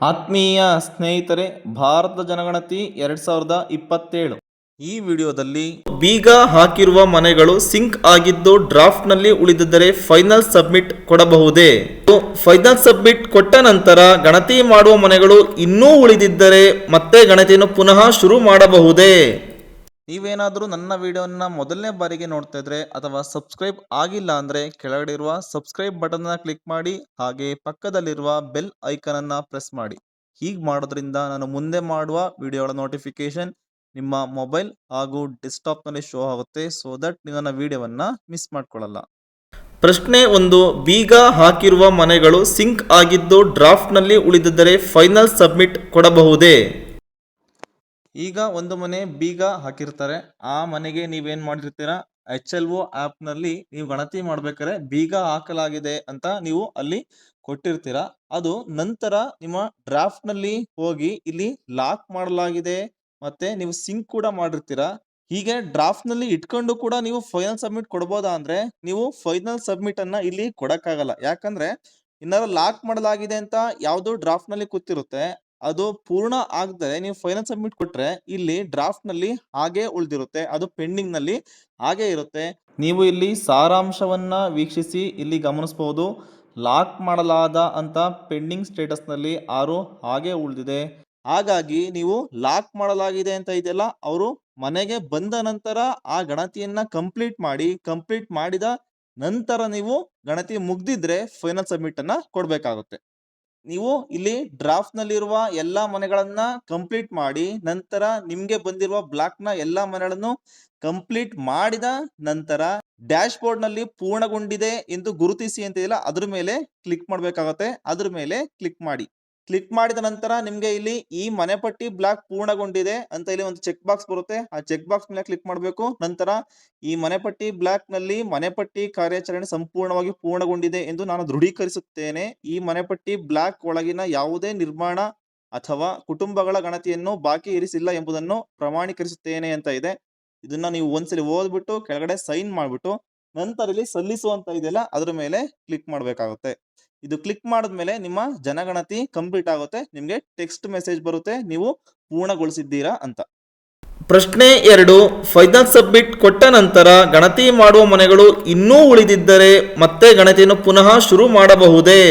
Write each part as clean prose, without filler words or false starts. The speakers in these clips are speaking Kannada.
ಆತ್ಮೀಯ ಸ್ನೇಹಿತರೆ, ಭಾರತ ಜನಗಣತಿ 2027 ಈ ವಿಡಿಯೋದಲ್ಲಿ ಬೀಗ ಹಾಕಿರುವ ಮನೆಗಳು ಸಿಂಕ್ ಆಗಿದ್ದು ಡ್ರಾಫ್ಟ್ನಲ್ಲಿ ಉಳಿದಿದ್ದರೆ ಫೈನಲ್ ಸಬ್ಮಿಟ್ ಕೊಡಬಹುದೇ? ಫೈನಲ್ ಸಬ್ಮಿಟ್ ಕೊಟ್ಟ ನಂತರ ಗಣತಿ ಮಾಡುವ ಮನೆಗಳು ಇನ್ನೂ ಉಳಿದಿದ್ದರೆ ಮತ್ತೆ ಗಣತಿಯನ್ನು ಪುನಃ ಶುರು ಮಾಡಬಹುದೇ? ನೀವೇನಾದರೂ ನನ್ನ ವಿಡಿಯೋನ ಮೊದಲನೇ ಬಾರಿಗೆ ನೋಡ್ತಾ ಇದ್ರೆ ಅಥವಾ ಸಬ್ಸ್ಕ್ರೈಬ್ ಆಗಿಲ್ಲ ಅಂದರೆ ಕೆಳಗಡೆ ಇರುವ ಸಬ್ಸ್ಕ್ರೈಬ್ ಬಟನ್ನ ಕ್ಲಿಕ್ ಮಾಡಿ, ಹಾಗೆ ಪಕ್ಕದಲ್ಲಿರುವ ಬೆಲ್ ಐಕನನ್ನು ಪ್ರೆಸ್ ಮಾಡಿ. ಹೀಗೆ ಮಾಡೋದ್ರಿಂದ ನಾನು ಮುಂದೆ ಮಾಡುವ ವಿಡಿಯೋಗಳ ನೋಟಿಫಿಕೇಶನ್ ನಿಮ್ಮ ಮೊಬೈಲ್ ಹಾಗೂ ಡೆಸ್ಕ್ಟಾಪ್ನಲ್ಲಿ ಶೋ ಆಗುತ್ತೆ. ಸೊ ದಟ್ ನೀವು ನನ್ನ ವಿಡಿಯೋವನ್ನು ಮಿಸ್ ಮಾಡ್ಕೊಳ್ಳಲ್ಲ. ಪ್ರಶ್ನೆ 1. ಬೀಗ ಹಾಕಿರುವ ಮನೆಗಳು ಸಿಂಕ್ ಆಗಿದ್ದು ಡ್ರಾಫ್ಟ್ನಲ್ಲಿ ಉಳಿದಿದ್ದರೆ ಫೈನಲ್ ಸಬ್ಮಿಟ್ ಕೊಡಬಹುದೇ? ಈಗ ಒಂದು ಮನೆ ಬೀಗ ಹಾಕಿರ್ತಾರೆ, ಆ ಮನೆಗೆ ನೀವೇನು ಮಾಡಿರ್ತೀರಾ, HLO ಆ್ಯಪ್ನಲ್ಲಿ ನೀವು ಗಣತಿ ಮಾಡ್ಬೇಕಾದ್ರೆ ಬೀಗ ಹಾಕಲಾಗಿದೆ ಅಂತ ನೀವು ಅಲ್ಲಿ ಕೊಟ್ಟಿರ್ತೀರಾ. ಅದು ನಂತರ ನಿಮ್ಮ ಡ್ರಾಫ್ಟ್ನಲ್ಲಿ ಹೋಗಿ ಇಲ್ಲಿ ಲಾಕ್ ಮಾಡಲಾಗಿದೆ ಮತ್ತೆ ನೀವು ಸಿಂಕ್ ಕೂಡ ಮಾಡಿರ್ತೀರಾ. ಹೀಗೆ ಡ್ರಾಫ್ಟ್ನಲ್ಲಿ ಇಟ್ಕೊಂಡು ಕೂಡ ನೀವು ಫೈನಲ್ ಸಬ್ಮಿಟ್ ಕೊಡ್ಬೋದಾ ಅಂದ್ರೆ ನೀವು ಫೈನಲ್ ಸಬ್ಮಿಟ್ ಅನ್ನ ಇಲ್ಲಿ ಕೊಡಕ್ಕಾಗಲ್ಲ. ಯಾಕಂದ್ರೆ ಇನ್ನಾರು ಲಾಕ್ ಮಾಡಲಾಗಿದೆ ಅಂತ ಯಾವುದು ಡ್ರಾಫ್ಟ್ನಲ್ಲಿ ಕೂತಿರುತ್ತೆ, ಅದು ಪೂರ್ಣ ಆಗದೆ ನೀವು ಫೈನಲ್ ಸಬ್ಮಿಟ್ ಕೊಟ್ರೆ ಇಲ್ಲಿ ಡ್ರಾಫ್ಟ್ ನಲ್ಲಿ ಹಾಗೆ ಉಳಿದಿರುತ್ತೆ, ಅದು ಪೆಂಡಿಂಗ್ ನಲ್ಲಿ ಹಾಗೆ ಇರುತ್ತೆ. ನೀವು ಇಲ್ಲಿ ಸಾರಾಂಶವನ್ನ ವೀಕ್ಷಿಸಿ ಇಲ್ಲಿ ಗಮನಿಸಬಹುದು. ಲಾಕ್ ಮಾಡಲಾದ ಅಂತ ಪೆಂಡಿಂಗ್ ಸ್ಟೇಟಸ್ ನಲ್ಲಿ 6 ಹಾಗೆ ಉಳಿದಿದೆ. ಹಾಗಾಗಿ ನೀವು ಲಾಕ್ ಮಾಡಲಾಗಿದೆ ಅಂತ ಇದೆಯಲ್ಲ, ಅವರು ಮನೆಗೆ ಬಂದ ನಂತರ ಆ ಗಣತಿಯನ್ನ ಕಂಪ್ಲೀಟ್ ಮಾಡಿದ ನಂತರ ನೀವು ಗಣತಿ ಮುಗ್ದಿದ್ರೆ ಫೈನಲ್ ಸಬ್ಮಿಟ್ ಅನ್ನ ಕೊಡ್ಬೇಕಾಗುತ್ತೆ. ನೀವು ಇಲ್ಲಿ ಡ್ರಾಫ್ಟ್ ನಲ್ಲಿರುವ ಎಲ್ಲಾ ಮನೆಗಳನ್ನ ಕಂಪ್ಲೀಟ್ ಮಾಡಿ ನಂತರ ನಿಮ್ಗೆ ಬಂದಿರುವ ಬ್ಲಾಕ್ ನ ಎಲ್ಲಾ ಮನೆಗಳನ್ನು ಕಂಪ್ಲೀಟ್ ಮಾಡಿದ ನಂತರ ಡ್ಯಾಶ್ ಬೋರ್ಡ್ ನಲ್ಲಿ ಪೂರ್ಣಗೊಂಡಿದೆ ಎಂದು ಗುರುತಿಸಿ ಅಂತ ಇಲ್ಲ, ಅದ್ರ ಮೇಲೆ ಕ್ಲಿಕ್ ಮಾಡ್ಬೇಕಾಗತ್ತೆ. ಅದ್ರ ಮೇಲೆ ಕ್ಲಿಕ್ ಮಾಡಿದ ನಂತರ ನಿಮ್ಗೆ ಇಲ್ಲಿ ಈ ಮನೆ ಪಟ್ಟಿ ಬ್ಲಾಕ್ ಪೂರ್ಣಗೊಂಡಿದೆ ಅಂತ ಇಲ್ಲಿ ಒಂದು ಚೆಕ್ ಬಾಕ್ಸ್ ಬರುತ್ತೆ. ಆ ಚೆಕ್ ಬಾಕ್ಸ್ ಮೇಲೆ ಕ್ಲಿಕ್ ಮಾಡಬೇಕು. ನಂತರ ಈ ಮನೆ ಪಟ್ಟಿ ಬ್ಲಾಕ್ ನಲ್ಲಿ ಮನೆ ಪಟ್ಟಿ ಕಾರ್ಯಾಚರಣೆ ಸಂಪೂರ್ಣವಾಗಿ ಪೂರ್ಣಗೊಂಡಿದೆ ಎಂದು ನಾನು ದೃಢೀಕರಿಸುತ್ತೇನೆ. ಈ ಮನೆ ಪಟ್ಟಿ ಬ್ಲಾಕ್ ಒಳಗಿನ ಯಾವುದೇ ನಿರ್ಮಾಣ ಅಥವಾ ಕುಟುಂಬಗಳ ಗಣತಿಯನ್ನು ಬಾಕಿ ಇರಿಸಿಲ್ಲ ಎಂಬುದನ್ನು ಪ್ರಮಾಣೀಕರಿಸುತ್ತೇನೆ ಅಂತ ಇದೆ. ಇದನ್ನ ನೀವು ಒಂದ್ಸಲಿ ಓದ್ಬಿಟ್ಟು ಕೆಳಗಡೆ ಸೈನ್ ಮಾಡ್ಬಿಟ್ಟು ನಂತರ ಇಲ್ಲಿ ಸಲ್ಲಿಸುವಂತ ಇದೆಯಲ್ಲ ಅದ್ರ ಮೇಲೆ ಕ್ಲಿಕ್ ಮಾಡ್ಬೇಕಾಗುತ್ತೆ. ಇದು ಕ್ಲಿಕ್ ಮಾಡಿದ್ಮೇಲೆ ನಿಮ್ಮ ಜನಗಣತಿ ಕಂಪ್ಲೀಟ್ ಆಗುತ್ತೆ. ನಿಮ್ಗೆ ಟೆಕ್ಸ್ಟ್ ಮೆಸೇಜ್ ಬರುತ್ತೆ, ನೀವು ಪೂರ್ಣಗೊಳಿಸಿದ್ದೀರಾ ಅಂತ. ಪ್ರಶ್ನೆ 2. ಫೈನಲ್ ಸಬ್ಮಿಟ್ ಕೊಟ್ಟ ನಂತರ ಗಣತಿ ಮಾಡುವ ಮನೆಗಳು ಇನ್ನೂ ಉಳಿದಿದ್ದರೆ ಮತ್ತೆ ಗಣತಿಯನ್ನು ಪುನಃ ಶುರು ಮಾಡಬಹುದೇ?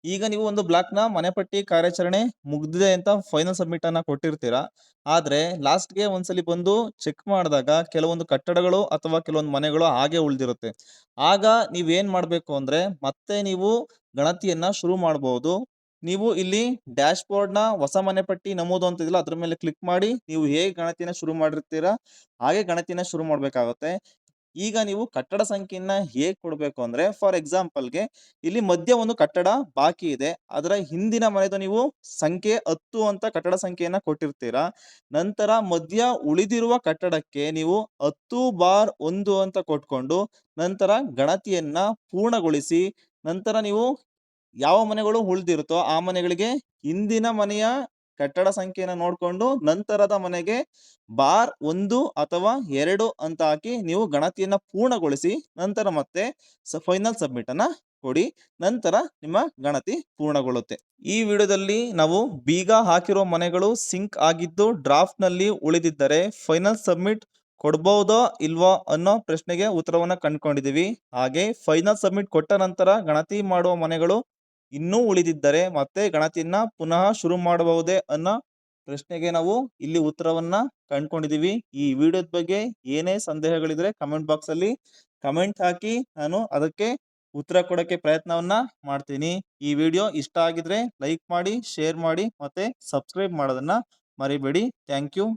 ಈಗ ನೀವು ಒಂದು ಬ್ಲಾಕ್ ನ ಮನೆ ಪಟ್ಟಿ ಕಾರ್ಯಾಚರಣೆ ಮುಗ್ದಿದೆ ಅಂತ ಫೈನಲ್ ಸಬ್ಮಿಟ್ ಅನ್ನ ಕೊಟ್ಟಿರ್ತೀರಾ. ಆದ್ರೆ ಲಾಸ್ಟ್ಗೆ ಒಂದ್ಸಲಿ ಬಂದು ಚೆಕ್ ಮಾಡಿದಾಗ ಕೆಲವೊಂದು ಕಟ್ಟಡಗಳು ಅಥವಾ ಕೆಲವೊಂದು ಮನೆಗಳು ಹಾಗೆ ಉಳಿದಿರುತ್ತೆ. ಆಗ ನೀವೇನ್ ಮಾಡ್ಬೇಕು ಅಂದ್ರೆ ಮತ್ತೆ ನೀವು ಗಣತಿಯನ್ನ ಶುರು ಮಾಡಬಹುದು. ನೀವು ಇಲ್ಲಿ ಡ್ಯಾಶ್ ಬೋರ್ಡ್ ನ ಹೊಸ ಮನೆ ಪಟ್ಟಿ ನಮೂದು ಅಂತ ಇದೆಯಲ್ಲ ಅದ್ರ ಮೇಲೆ ಕ್ಲಿಕ್ ಮಾಡಿ ನೀವು ಹೇಗೆ ಗಣತಿನ ಶುರು ಮಾಡಿರ್ತೀರಾ ಹಾಗೆ ಗಣತಿನ ಶುರು ಮಾಡ್ಬೇಕಾಗುತ್ತೆ. ಈಗ ನೀವು ಕಟ್ಟಡ ಸಂಖ್ಯೆಯನ್ನ ಹೇಗೆ ಕೊಡ್ಬೇಕು ಅಂದ್ರೆ ಫಾರ್ ಎಕ್ಸಾಂಪಲ್ಗೆ ಇಲ್ಲಿ ಮಧ್ಯ ಒಂದು ಕಟ್ಟಡ ಬಾಕಿ ಇದೆ, ಅದರ ಹಿಂದಿನ ಮನೆದು ನೀವು ಸಂಖ್ಯೆ 10 ಅಂತ ಕಟ್ಟಡ ಸಂಖ್ಯೆಯನ್ನ ಕೊಟ್ಟಿರ್ತೀರಾ. ನಂತರ ಮಧ್ಯ ಉಳಿದಿರುವ ಕಟ್ಟಡಕ್ಕೆ ನೀವು 10/1 ಅಂತ ಕೊಟ್ಕೊಂಡು ನಂತರ ಗಣತಿಯನ್ನ ಪೂರ್ಣಗೊಳಿಸಿ ನಂತರ ನೀವು ಯಾವ ಮನೆಗಳು ಉಳಿದಿರುತ್ತೋ ಆ ಮನೆಗಳಿಗೆ ಹಿಂದಿನ ಮನೆಯ ಕಟ್ಟಡ ಸಂಖ್ಯೆಯನ್ನು ನೋಡ್ಕೊಂಡು ನಂತರದ ಮನೆಗೆ ಬಾರ್ 1 ಅಥವಾ 2 ಅಂತ ಹಾಕಿ ನೀವು ಗಣತಿಯನ್ನ ಪೂರ್ಣಗೊಳಿಸಿ ನಂತರ ಮತ್ತೆ ಫೈನಲ್ ಸಬ್ಮಿಟ್ ಅನ್ನ ಕೊಡಿ. ನಂತರ ನಿಮ್ಮ ಗಣತಿ ಪೂರ್ಣಗೊಳ್ಳುತ್ತೆ. ಈ ವಿಡಿಯೋದಲ್ಲಿ ನಾವು ಬೀಗ ಹಾಕಿರೋ ಮನೆಗಳು ಸಿಂಕ್ ಆಗಿದ್ದು ಡ್ರಾಫ್ಟ್ ನಲ್ಲಿ ಉಳಿದಿದ್ದರೆ ಫೈನಲ್ ಸಬ್ಮಿಟ್ ಕೊಡ್ಬಹುದೋ ಇಲ್ವೋ ಅನ್ನೋ ಪ್ರಶ್ನೆಗೆ ಉತ್ತರವನ್ನ ಕಂಡುಕೊಂಡಿದೀವಿ. ಹಾಗೆ ಫೈನಲ್ ಸಬ್ಮಿಟ್ ಕೊಟ್ಟ ನಂತರ ಗಣತಿ ಮಾಡುವ ಮನೆಗಳು ಇನ್ನೂ ಉಳಿದಿದ್ದರೆ ಮತ್ತೆ ಗಣತಿಯನ್ನ ಪುನಃ ಶುರು ಮಾಡಬಹುದೇ ಅನ್ನೋ ಪ್ರಶ್ನೆಗೆ ನಾವು ಇಲ್ಲಿ ಉತ್ತರವನ್ನ ಕಂಡುಕೊಂಡಿದೀವಿ. ಈ ವಿಡಿಯೋದ ಬಗ್ಗೆ ಏನೇ ಸಂದೇಹಗಳಿದ್ರೆ ಕಮೆಂಟ್ ಬಾಕ್ಸ್ ಅಲ್ಲಿ ಕಮೆಂಟ್ ಹಾಕಿ, ನಾನು ಅದಕ್ಕೆ ಉತ್ತರ ಕೊಡಕ್ಕೆ ಪ್ರಯತ್ನವನ್ನ ಮಾಡ್ತೀನಿ. ಈ ವಿಡಿಯೋ ಇಷ್ಟ ಆಗಿದ್ರೆ ಲೈಕ್ ಮಾಡಿ, ಶೇರ್ ಮಾಡಿ ಮತ್ತೆ ಸಬ್ಸ್ಕ್ರೈಬ್ ಮಾಡೋದನ್ನ ಮರಿಬೇಡಿ. Thank you.